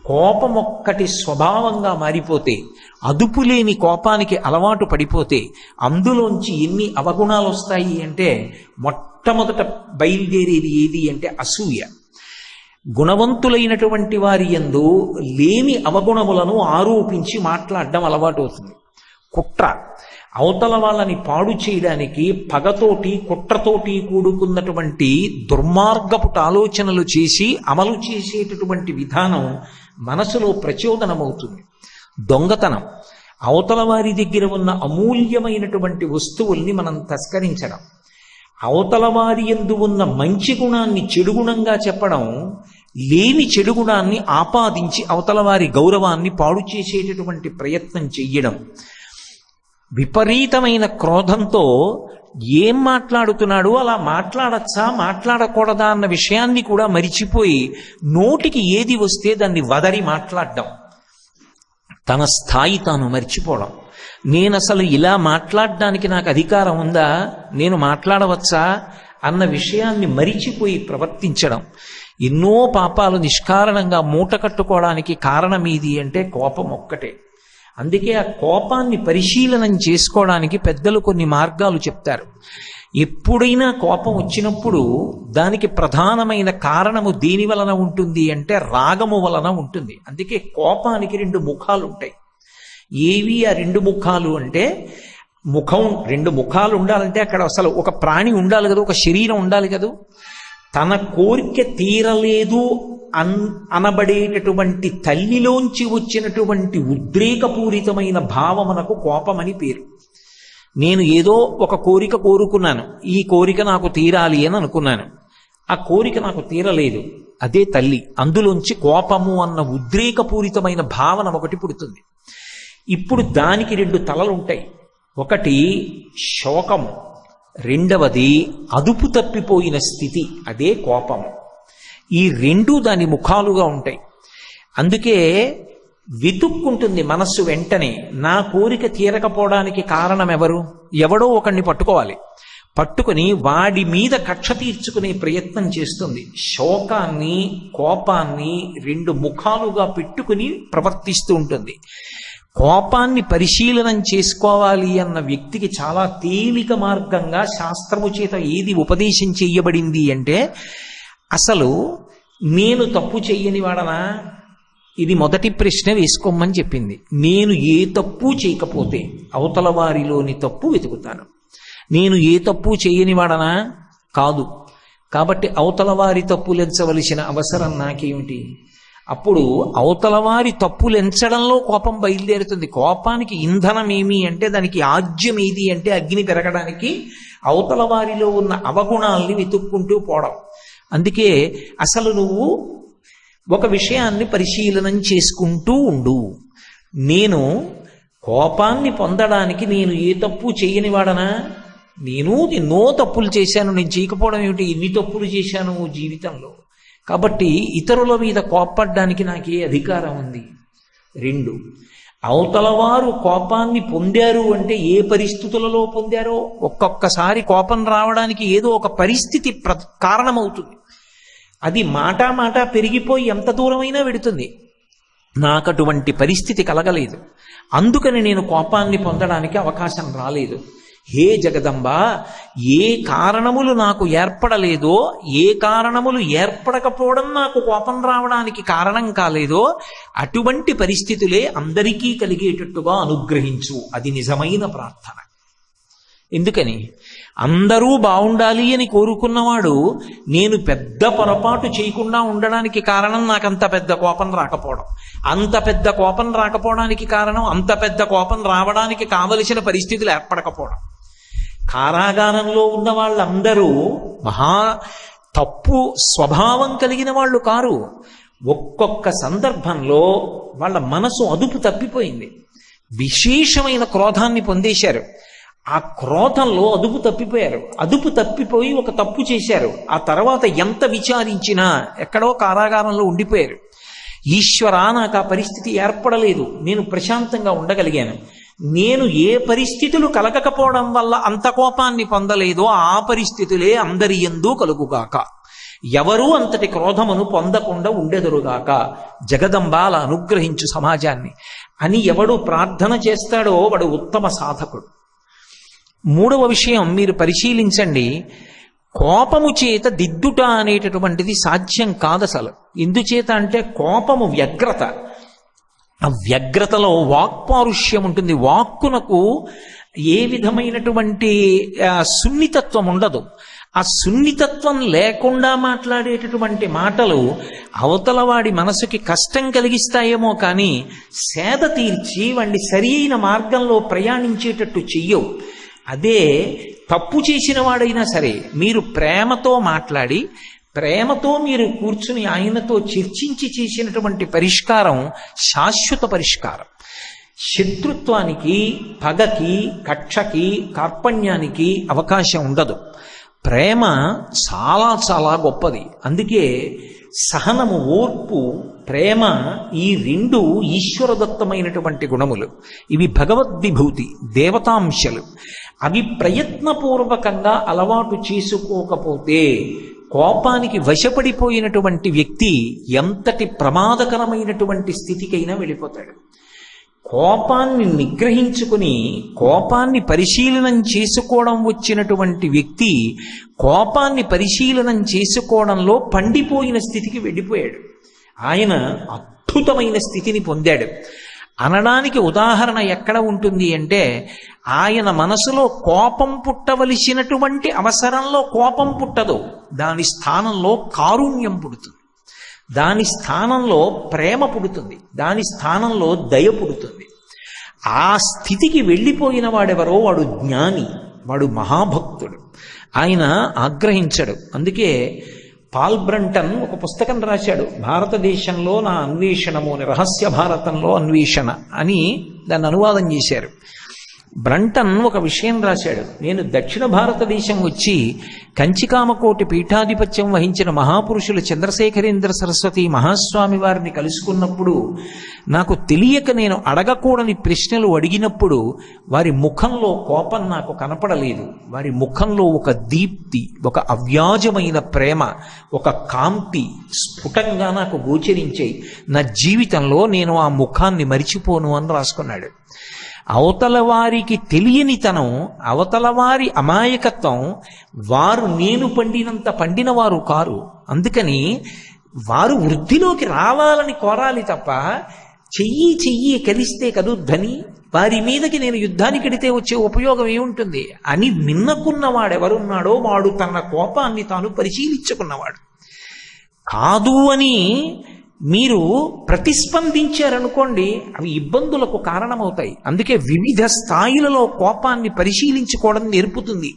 కోపం ఒక్కటి స్వభావంగా మారిపోతే, అదుపులేని కోపానికి అలవాటు పడిపోతే అందులోంచి ఎన్ని అవగుణాలు వస్తాయి అంటే, మొట్టమొదట బయలుదేరేది ఏది అంటే అసూయ. గుణవంతులైనటువంటి వారి యందు లేని అవగుణములను ఆరోపించి మాట్లాడడం అలవాటు అవుతుంది. కుట్ర, అవతల వాళ్ళని పాడు చేయడానికి పగతోటి కుట్రతోటి కూడుకున్నటువంటి దుర్మార్గపు ఆలోచనలు చేసి అమలు చేసేటటువంటి విధానం మనసులో ప్రచోదనమవుతుంది. దొంగతనం, అవతల వారి దగ్గర ఉన్న అమూల్యమైనటువంటి వస్తువుల్ని మనం తస్కరించడం, అవతల వారి యందు ఉన్న మంచి గుణాన్ని చెడు గుణంగా చెప్పడం, లేని చెడు గుణాన్ని ఆపాదించి అవతల వారి గౌరవాన్ని పాడు చేసేటటువంటి ప్రయత్నం చెయ్యడం, విపరీతమైన క్రోధంతో ఏం మాట్లాడుతున్నాడు, అలా మాట్లాడచ్చా మాట్లాడకూడదా అన్న విషయాన్ని కూడా మరిచిపోయి నోటికి ఏది వస్తే దాన్ని వదరి మాట్లాడడం, తన స్థాయి తాను మర్చిపోవడం. నేను అసలు ఇలా మాట్లాడడానికి నాకు అధికారం ఉందా, నేను మాట్లాడవచ్చా అన్న విషయాన్ని మరిచిపోయి ప్రవర్తించడం. ఎన్నో పాపాలు నిష్కారణంగా మూట కట్టుకోవడానికి కారణం ఏది అంటే కోపం ఒక్కటే. అందుకే ఆ కోపాన్ని పరిశీలనం చేసుకోవడానికి పెద్దలు కొన్ని మార్గాలు చెప్తారు. ఎప్పుడైనా కోపం వచ్చినప్పుడు దానికి ప్రధానమైన కారణము దేని వలన ఉంటుంది అంటే రాగము వలన ఉంటుంది. అందుకే కోపానికి రెండు ముఖాలు ఉంటాయి. ఏవి ఆ రెండు ముఖాలు అంటే, ముఖం రెండు ముఖాలు ఉండాలంటే అక్కడ అసలు ఒక ప్రాణి ఉండాలి కదా, ఒక శరీరం ఉండాలి కదా. తన కోరిక తీరలేదు అనబడేటటువంటి తల్లిలోంచి వచ్చినటువంటి ఉద్రేకపూరితమైన భావమునకు కోపమని పేరు. నేను ఏదో ఒక కోరిక కోరుకున్నాను, ఈ కోరిక నాకు తీరాలి అని అనుకున్నాను, ఆ కోరిక నాకు తీరలేదు, అదే తల్లి. అందులోంచి కోపము అన్న ఉద్రేకపూరితమైన భావన ఒకటి పుడుతుంది. ఇప్పుడు దానికి రెండు తలలు ఉంటాయి. ఒకటి శోకము, రెండవది అదుపు తప్పిపోయిన స్థితి, అదే కోపము. ఈ రెండు దాని ముఖాలుగా ఉంటాయి. అందుకే వెతుక్కుంటుంది మనస్సు వెంటనే, నా కోరిక తీరకపోవడానికి కారణం ఎవరు, ఎవడో ఒకడిని పట్టుకోవాలి. పట్టుకుని వాడి మీద కక్ష తీర్చుకునే ప్రయత్నం చేస్తుంది. శోకాన్ని కోపాన్ని రెండు ముఖాలుగా పెట్టుకుని ప్రవర్తిస్తూ ఉంటుంది. కోపాన్ని పరిశీలనం చేసుకోవాలి అన్న వ్యక్తికి చాలా తేలిక మార్గంగా శాస్త్రము చేత ఏది ఉపదేశం చెయ్యబడింది అంటే, అసలు నేను తప్పు చెయ్యని వాడనా, ఇది మొదటి ప్రశ్న వేసుకోమని చెప్పింది. నేను ఏ తప్పు చేయకపోతే అవతల వారిలోని తప్పు వెతుకుతాను. నేను ఏ తప్పు చేయని వాడనా కాదు, కాబట్టి అవతల వారి తప్పులెంచవలసిన అవసరం నాకేమిటి. అప్పుడు అవతల వారి తప్పులెంచడంలో కోపం బయలుదేరుతుంది. కోపానికి ఇంధనం ఏమి అంటే, దానికి ఆజ్యం ఏది అంటే అగ్ని పెరగడానికి అవతల వారిలో ఉన్న అవగుణాల్ని వెతుక్కుంటూ పోవడం. అందుకే అసలు నువ్వు ఒక విషయాన్ని పరిశీలనం చేసుకుంటూ ఉండు. నేను కోపాన్ని పొందడానికి నేను ఏ తప్పు చేయని వాడనా, నేను ఎన్నో తప్పులు చేశాను, నేను చేయకపోవడం ఏమిటి, ఎన్ని తప్పులు చేశాను జీవితంలో, కాబట్టి ఇతరుల మీద కోప్పడ్డానికి నాకే అధికారం ఉంది. రెండు, అవతల వారు కోపాన్ని పొందారు అంటే ఏ పరిస్థితులలో పొందారో, ఒక్కొక్కసారి కోపం రావడానికి ఏదో ఒక పరిస్థితి కారణమవుతుంది. అది మాటా పెరిగిపోయి ఎంత దూరమైనా వెడుతుంది. నాకు అటువంటి పరిస్థితి కలగలేదు, అందుకని నేను కోపాన్ని పొందడానికి అవకాశం రాలేదు. హే జగదంబ, ఏ కారణములు నాకు ఏర్పడలేదో, ఏ కారణములు ఏర్పడకపోవడం నాకు కోపం రావడానికి కారణం కాలేదో, అటువంటి పరిస్థితులే అందరికీ కలిగేటట్టుగా అనుగ్రహించు. అది నిజమైన ప్రార్థన. ఎందుకని, అందరూ బాగుండాలి అని కోరుకున్నవాడు నేను పెద్ద పొరపాటు చేయకుండా ఉండడానికి కారణం నాకంత పెద్ద కోపం రాకపోవడం, అంత పెద్ద కోపం రాకపోవడానికి కారణం అంత పెద్ద కోపం రావడానికి కావలసిన పరిస్థితులు ఏర్పడకపోవడం. కారాగారంలో ఉన్న వాళ్ళందరూ మహా తప్పు స్వభావం కలిగిన వాళ్ళు కారు. ఒక్కొక్క సందర్భంలో వాళ్ళ మనసు అదుపు తప్పిపోయింది, విశేషమైన క్రోధాన్ని పొందేశారు. ఆ క్రోధంలో అదుపు తప్పిపోయారు, అదుపు తప్పిపోయి ఒక తప్పు చేశారు. ఆ తర్వాత ఎంత విచారించినా ఎక్కడో కారాగారంలో ఉండిపోయారు. ఈశ్వర, నాకు ఆ పరిస్థితి ఏర్పడలేదు, నేను ప్రశాంతంగా ఉండగలిగాను. నేను ఏ పరిస్థితులు కలగకపోవడం వల్ల అంత కోపాన్ని పొందలేదో ఆ పరిస్థితులే అందరి యందు కలుగుగాక. ఎవరూ అంతటి క్రోధమును పొందకుండా ఉండెదరుగాక, జగదంబాల అనుగ్రహించు సమాజాన్ని అని ఎవడు ప్రార్థన చేస్తాడో వాడు ఉత్తమ సాధకుడు. మూడవ విషయం మీరు పరిశీలించండి, కోపము చేత దిద్దుట అనేటటువంటిది సాధ్యం కాదు అసలు. ఎందుచేత అంటే కోపము వ్యగ్రత, ఆ వ్యగ్రతలో వాక్పారుష్యం ఉంటుంది. వాక్కునకు ఏ విధమైనటువంటి సున్నితత్వం ఉండదు. ఆ సున్నితత్వం లేకుండా మాట్లాడేటటువంటి మాటలు అవతలవాడి మనసుకి కష్టం కలిగిస్తాయేమో కానీ సేద తీర్చి వాడిని సరి అయిన మార్గంలో ప్రయాణించేటట్టు చెయ్యవు. అదే తప్పు చేసిన వాడైనా సరే మీరు ప్రేమతో మాట్లాడి ప్రేమతో మీరు కూర్చుని ఆయనతో చర్చించి చేసినటువంటి పరిష్కారం శాశ్వత పరిష్కారం. శత్రుత్వానికి, పగకి, కక్షకి, కార్పణ్యానికి అవకాశం ఉండదు. ప్రేమ చాలా చాలా గొప్పది. అందుకే సహనము, ఓర్పు, ప్రేమ ఈ రెండు ఈశ్వరదత్తమైనటువంటి గుణములు. ఇవి భగవద్విభూతి, దేవతాంశలు. అవి ప్రయత్నపూర్వకంగా అలవాటు చేసుకోకపోతే కోపానికి వశపడిపోయినటువంటి వ్యక్తి ఎంతటి ప్రమాదకరమైనటువంటి స్థితికైనా వెళ్ళిపోతాడు. కోపాన్ని నిగ్రహించుకుని కోపాన్ని పరిశీలనం చేసుకోవడం వచ్చినటువంటి వ్యక్తి కోపాన్ని పరిశీలనం చేసుకోవడంలో పండిపోయిన స్థితికి వెళ్ళిపోయాడు. ఆయన అద్భుతమైన స్థితిని పొందాడు. అనడానికి ఉదాహరణ ఎక్కడ ఉంటుంది అంటే, ఆయన మనసులో కోపం పుట్టవలసినటువంటి అవసరంలో కోపం పుట్టదు, దాని స్థానంలో కారుణ్యం పుడుతుంది, దాని స్థానంలో ప్రేమ పుడుతుంది, దాని స్థానంలో దయ పుడుతుంది. ఆ స్థితికి వెళ్ళిపోయిన వాడెవరో వాడు జ్ఞాని, వాడు మహాభక్తుడు. ఆయన ఆగ్రహించడు. అందుకే పాల్ బ్రంటన్ ఒక పుస్తకం రాశాడు, భారతదేశంలో నా అన్వేషణము అని, రహస్య భారతంలో అన్వేషణ అని దాన్ని అనువాదం చేశారు. బ్రంటన్ ఒక విషయం రాశాడు, నేను దక్షిణ భారతదేశం వచ్చి కంచికామకోటి పీఠాధిపత్యం వహించిన మహాపురుషులు చంద్రశేఖరేంద్ర సరస్వతి మహాస్వామి వారిని కలుసుకున్నప్పుడు నాకు తెలియక నేను అడగకూడని ప్రశ్నలు అడిగినప్పుడు వారి ముఖంలో కోపం నాకు కనపడలేదు. వారి ముఖంలో ఒక దీప్తి, ఒక అవ్యాజమైన ప్రేమ, ఒక కాంతి స్ఫుటంగా నాకు గోచరించాయి. నా జీవితంలో నేను ఆ ముఖాన్ని మరిచిపోను అని రాసుకున్నాడు. అవతల వారికి తెలియనితనం, అవతల వారి అమాయకత్వం, వారు నేను పండినంత పండిన వారు కారు. అందుకని వారు వృద్ధిలోకి రావాలని కోరాలి తప్ప చెయ్యి చెయ్యి కలిస్తే కదూ ధ్వని, వారి మీదకి నేను యుద్ధానికి ఎడితే వచ్చే ఉపయోగం ఏముంటుంది అని నిన్నకున్నవాడెవరున్నాడో వాడు తన కోపాన్ని తాను పరిశీలించుకున్నవాడు. కాదు అని మీరు ప్రతిస్పందించారనుకోండి, అవి ఇబ్బందులకు కారణమవుతాయి. అందుకే వివిధ స్థాయిలలో కోపాన్ని పరిశీలించుకోవడం నేర్పుతుంది.